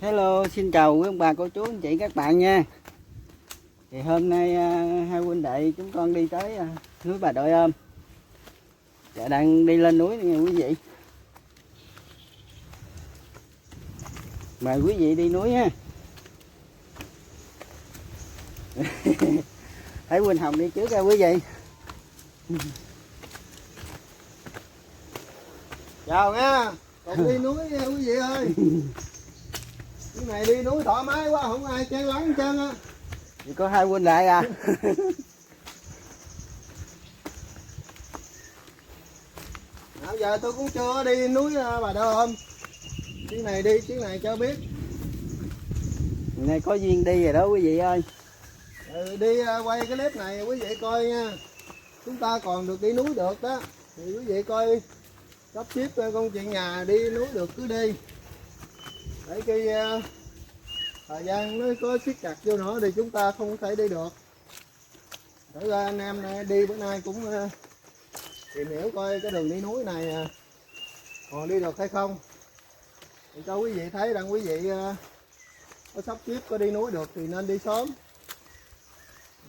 Hello, xin chào quý ông bà, cô chú, anh chị, các bạn nha. Thì hôm nay hai huynh đệ chúng con đi tới núi Bà Đội Ôm. Dạ, đang đi lên núi nha quý vị. Mời quý vị đi núi ha. Thấy Huynh Hồng đi trước nha quý vị. Chào nha, cùng đi núi nha quý vị ơi. Cái này đi núi thoải mái quá, không ai chen lấn hết trơn á. Chỉ có hai huynh đệ à. Nào giờ tôi cũng chưa đi núi Bà Đơ Ôm. Chuyến này đi, chuyến này cho biết. Nay có duyên đi rồi đó quý vị ơi. Đi quay cái clip này quý vị coi nha. Chúng ta còn được đi núi được đó. Thì quý vị coi sắp xếp công chuyện nhà đi núi được cứ đi. Để khi thời gian nó có siết chặt vô nữa thì chúng ta không thể đi được. Thử ra anh em đi bữa nay cũng tìm hiểu coi cái đường đi núi này còn đi được hay không, thì cho quý vị thấy rằng quý vị có sắp xếp có đi núi được thì nên đi sớm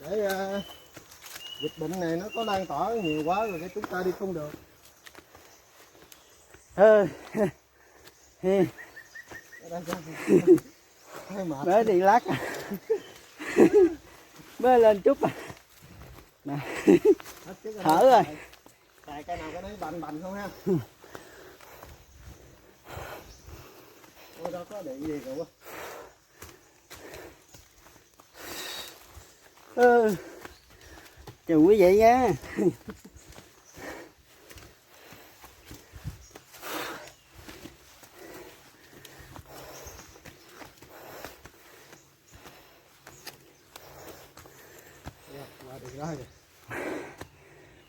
để dịch bệnh này nó có lan tỏa nhiều quá rồi cái chúng ta đi không được. Mới đi lát à. Mới lên chút à. Nè. Thở rồi. Tại cái nào cái đấy bành bành không ha. Ôi đó có điện gì rồi. Chào quý vị nha.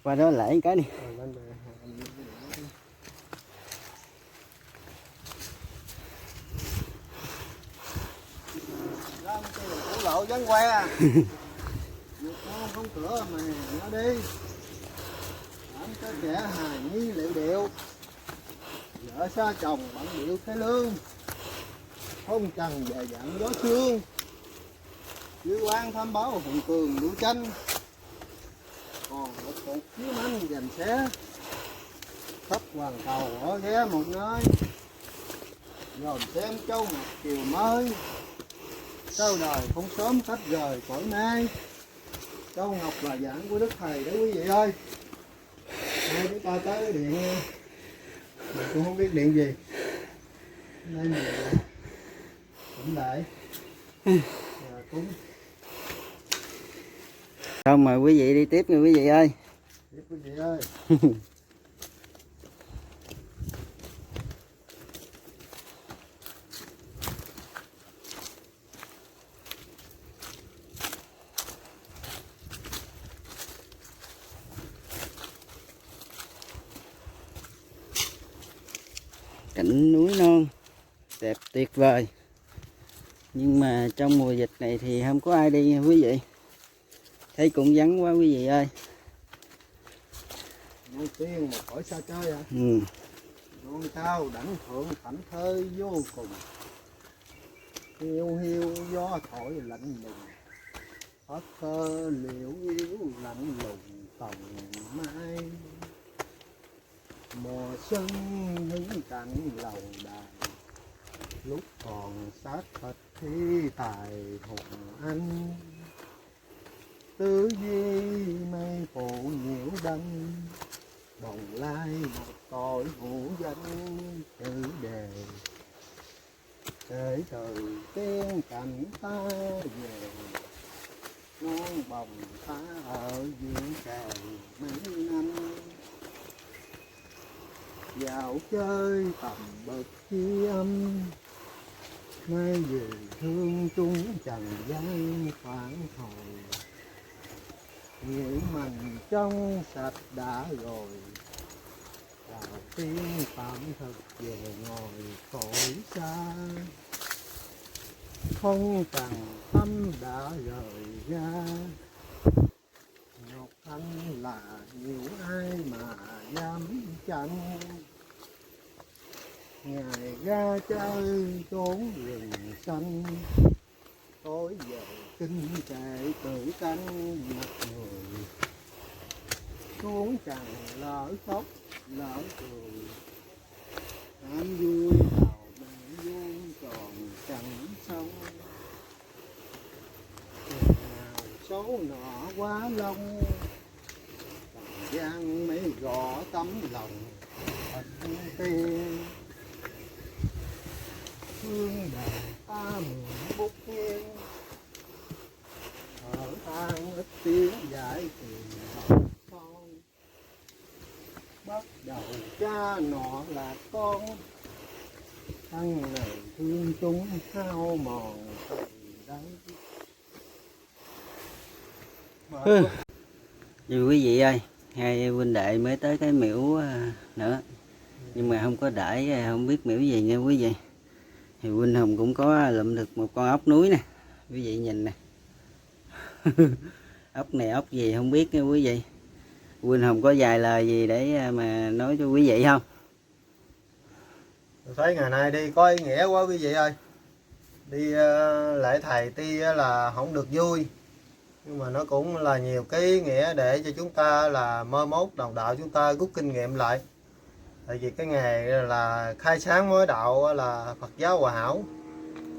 Qua đó lại cái đi. Phủ lộ vắng que. Không cửa mà nó đi. Làm cho trẻ hài nhi liệu điệu. Vợ xa chồng bận điệu thế lương. Không cần về dặn gió sương. Chư quan thăm báo hùng cường đua tranh. Còn một cột chiếu manh dành xé. Khắp hoàn cầu ở ghé một nơi. Dòm xem châu ngọc chiều mới. Sau đời không sớm khách rời cõi nay. Châu ngọc là giảng của Đức Thầy đấy quý vị ơi. Đây chúng ta tới cái điện. Mình cũng không biết điện gì. Đây mình cũng đại. Cúng. Không, mời quý vị đi tiếp nha quý vị ơi. Tiếp quý vị ơi. Cảnh núi non đẹp tuyệt vời, nhưng mà trong mùa dịch này thì không có ai đi nha quý vị, thấy cũng vắng quá quý vị ơi. Nhân tiên một cõi xa chơi hả? Non cao đẳng thượng thảnh thơi vô cùng. Hiu hiu gió thổi lạnh lùng. Hết thơ liễu yếu lạnh lùng tòng mai. Mùa xuân những cảnh lầu đài. Lúc còn xác thịt thi tài hùng anh. Tứ di mây phủ nhiễu đăng. Bồng lai một tội hữu danh chữ đề. Kể từ tiên cảnh ta về. Non bồng ta ở diễn kề mấy năm. Dạo chơi tầm bậc chi âm. Nay về thương chúng trần gian phản hồi. Nghĩ mình trong sạch đã rồi. Vào tiên phạm thực về ngồi cõi xa. Không cần tâm đã rời ra. Ngọc Anh là nhiều ai mà dám chăng. ngày ra chơi trốn rừng xanh, tối về kinh kệ tự canh mặt người, xuống chẳng lỡ khóc lỡ cười, em vui vào mẹ vuông tròn chẳng xong, chừng nào số nọ quá long, trần gian mấy gõ tấm lòng thật tiên, hương đời ta mượn bút nghiêng, ở than ít tiếng giải tìm học con, bắt đầu cha nọ là con, thân này thương chúng hao mòn từ đấy. Như quý vị ơi, hai huynh đệ mới tới cái miễu nữa, nhưng mà không có đãi, không biết miễu gì nha quý vị. Thì huynh Hùng cũng có lụm được một con ốc núi nè, quý vị nhìn nè. Ốc này ốc gì không biết nha quý vị. Huynh Hùng có vài lời gì để mà nói cho quý vị không? Tôi thấy ngày nay đi có ý nghĩa quá quý vị ơi. Đi lễ thầy tuy là không được vui, nhưng mà nó cũng là nhiều cái ý nghĩa để cho chúng ta là mơ mốt đồng đạo chúng ta rút kinh nghiệm lại. Tại vì cái nghề là khai sáng mối đạo là Phật giáo Hòa Hảo,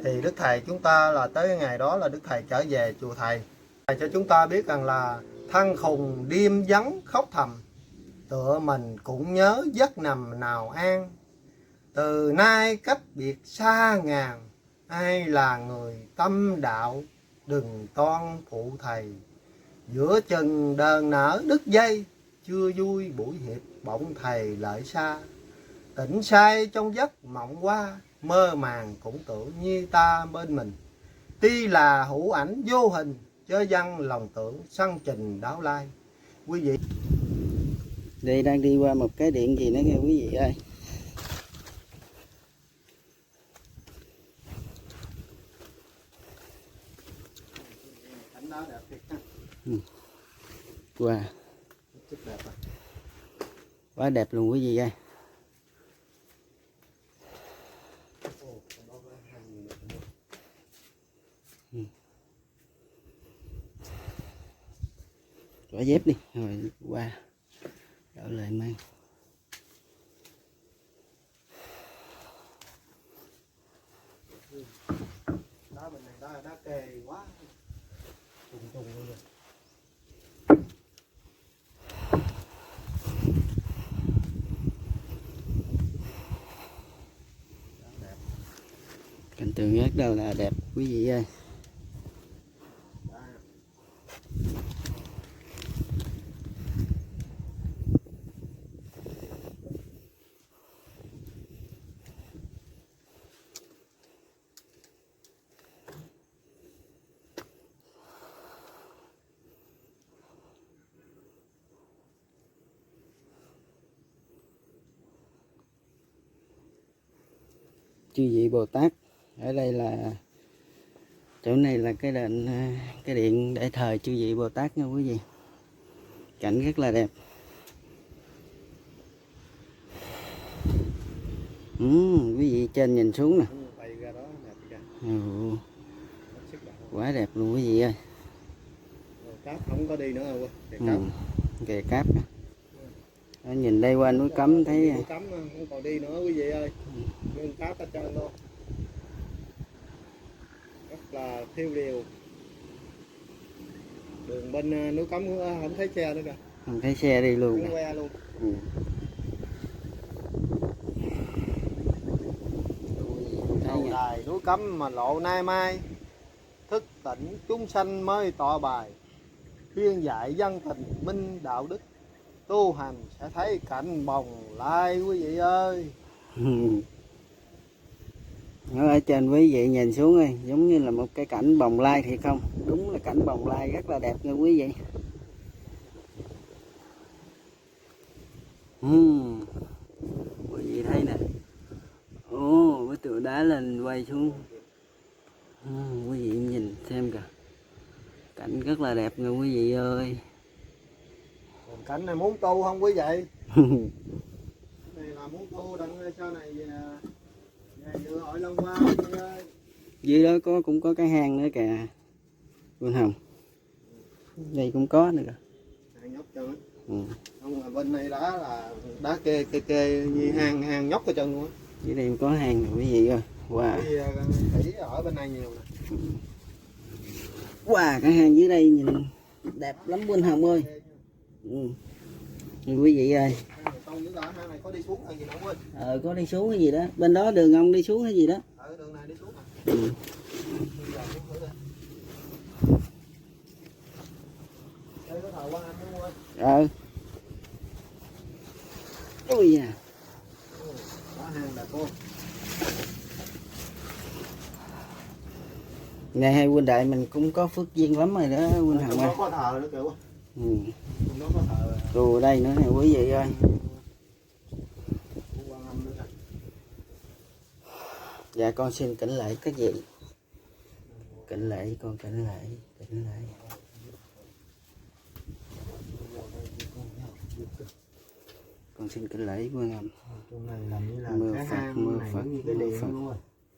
thì Đức Thầy chúng ta là tới cái ngày đó là Đức Thầy trở về chùa Thầy. Thầy cho chúng ta biết rằng là thân khùng đêm vắng khóc thầm, tựa mình cũng nhớ giấc nằm nào an. Từ nay cách biệt xa ngàn, ai là người tâm đạo đừng toan phụ thầy. Giữa chừng đờn nở đứt dây, chưa vui buổi hiệp bỗng thầy lại xa. Tỉnh say trong giấc mộng qua, mơ màng cũng tưởng như ta bên mình. Tuy là hữu ảnh vô hình, chớ văn lòng tưởng sân trình đáo lai. Quý vị Đây đang đi qua một cái điện gì nữa nghe quý vị ơi. cảnh đó đẹp thiệt ha. Wow. Rất đẹp à. Quá đẹp luôn quý vị ơi. Bỏ dép đi rồi qua đỡ lại mang. Đá bên này đá kề quá trùng trùng luôn rồi. Cảnh tượng rất đâu là đẹp quý vị ơi. Chư vị Bồ Tát ở đây là chỗ này là cái đền, cái điện để thờ chư vị Bồ Tát nha quý vị. Cảnh rất là đẹp. Quý vị trên nhìn xuống nè. Quá đẹp luôn quý vị ơi. Cáp không có đi nữa rồi. Kè cáp. Nhìn đây qua núi Cấm thấy núi Cấm không còn đi nữa quý vị ơi. Nguyên cáp hết trơn luôn. Rất là thiêu điều. Đường bên núi Cấm không thấy xe nữa kìa. Không thấy xe đi luôn. Không que luôn. Đầu đài núi Cấm mà lộ nay mai, thức tỉnh chúng sanh mới tọa bài, khuyên dạy dân tình minh đạo đức, tu hành sẽ thấy cảnh bồng lai quý vị ơi. Ở trên quý vị nhìn xuống ơi, giống như là một cái cảnh bồng lai thiệt không? Đúng là cảnh bồng lai rất là đẹp nha quý vị. Quý vị thấy nè. Ồ, cái tựa đá lên quay xuống. Quý vị nhìn xem kìa. Cảnh rất là đẹp nha quý vị ơi. Còn cảnh này muốn tu không quý vị? Này là muốn tu đặng sau này Đưa hỏi Long qua đi ơi. Dưới đó cũng có cái hang nữa kìa Quỳnh Hồng, đây cũng có nữa kìa. Hang nhóc trơn á. Ừ. Không, mà bên này đá là đá kê như hang nhóc ở chân luôn á. Dưới đây cũng có hang nè quý vị ơi. Wow. Khỉ ở bên này nhiều nè. Wow, cái hang dưới đây nhìn đẹp lắm Quỳnh Hồng ơi. Ừ. Quý vị ơi. Hang này có đi xuống hay gì đâu quên. Có đi xuống cái gì đó, bên đó đường ông đi xuống cái gì đó. Đường này đi xuống à. Ừ. Đây có thờ Quan Anh đúng không? Ui da. Đó hang là cô. Ngày hai huynh đệ mình cũng có phước duyên lắm rồi đó Quỳnh Hồng ơi. Có thờ nữa kìa. Ừ. Nó có thờ. Rồi đây nữa nè quý vị ơi. Quan Anh nữa kìa. Dạ con xin kính lễ cái gì? Kính lễ con kính lễ, kính lễ. Con xin kính lễ Quỳnh Hồng. Trong này làm như là Mưa cái Phật, hang mưa này Phật, như cái mưa điện Phật. luôn rồi.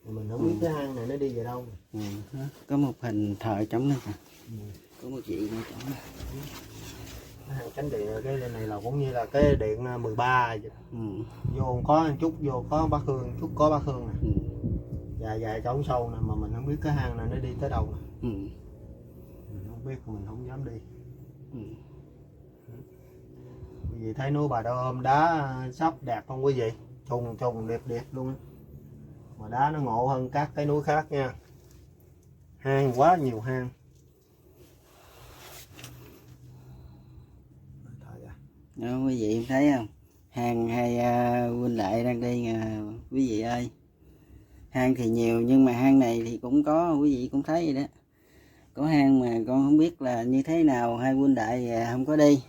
Mình không biết cái hang này nó đi về đâu. Ừ. Có một hình thờ trống nữa kìa. Có một vị nữa trống. Cái hang chánh điện cái này là cũng như là cái điện 13 vậy. Ừ. Vô có một chút, vô có bát hương, chút có bát hương nè. Ừ. Dài trống sâu nè, mà mình không biết cái hang này nó đi tới đâu nè. Ừ. Mình không biết, mình không dám đi. Ừ. Quý vị thấy núi Bà Đo ôm đá sắp đẹp không quý vị? Trùng đẹp luôn á. Mà đá nó ngộ hơn các cái núi khác nha. Hang quá nhiều hang. Đó, quý vị thấy không? Hang hai huynh đệ đang đi nè quý vị ơi. Hang thì nhiều nhưng mà hang này thì cũng có, quý vị cũng thấy vậy đó. Có hang mà con không biết là như thế nào, hai huynh đệ không có đi.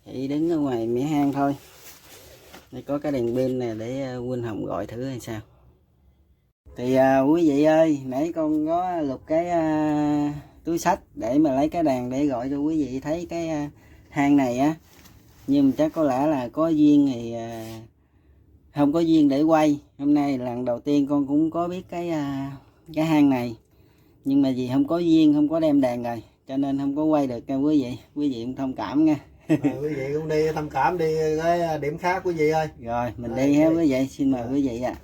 Chỉ đứng ở ngoài mé hang thôi. Đây có cái đèn pin nè để Quỳnh Hồng gọi thử hay sao. Thì quý vị ơi, nãy con có lục cái túi sách để mà lấy cái đèn để gọi cho quý vị thấy cái hang này á. Nhưng mà chắc có lẽ là có duyên thì không có duyên để quay. Hôm nay lần đầu tiên con cũng có biết cái hang này. Nhưng mà vì không có duyên, không có đem đèn rồi, cho nên không có quay được nha quý vị. Quý vị cũng thông cảm nha. Quý vị cũng đi thông cảm đi cái điểm khác quý vị ơi. Rồi mình đi ha quý vị, xin mời quý vị ạ.